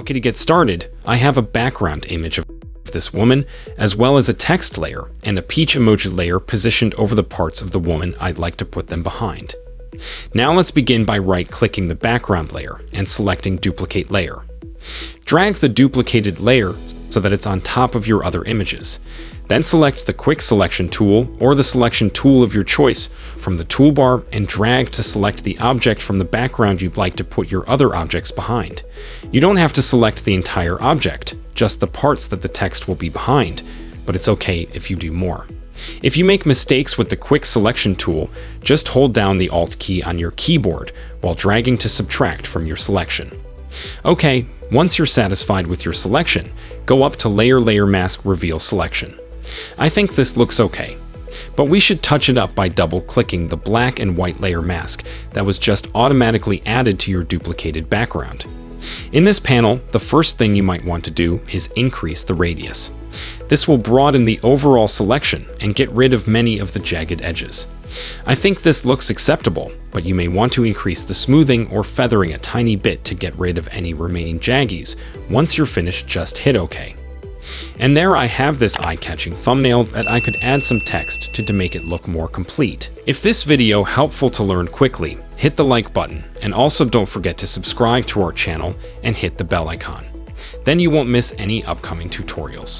Okay, to get started, I have a background image of this woman, as well as a text layer and a peach emoji layer positioned over the parts of the woman I'd like to put them behind. Now let's begin by right-clicking the background layer and selecting Duplicate Layer. Drag the duplicated layer so that it's on top of your other images. Then select the Quick Selection tool or the selection tool of your choice from the toolbar and drag to select the object from the background you'd like to put your other objects behind. You don't have to select the entire object, just the parts that the text will be behind, but it's okay if you do more. If you make mistakes with the Quick Selection tool, just hold down the Alt key on your keyboard while dragging to subtract from your selection. Okay, once you're satisfied with your selection, go up to Layer Mask Reveal Selection. I think this looks okay, but we should touch it up by double-clicking the black and white layer mask that was just automatically added to your duplicated background. In this panel, the first thing you might want to do is increase the radius. This will broaden the overall selection and get rid of many of the jagged edges. I think this looks acceptable, but you may want to increase the smoothing or feathering a tiny bit to get rid of any remaining jaggies. Once you're finished, just hit OK. And there I have this eye-catching thumbnail that I could add some text to make it look more complete. If this video helpful to learn quickly, hit the like button, and also don't forget to subscribe to our channel and hit the bell icon. Then you won't miss any upcoming tutorials.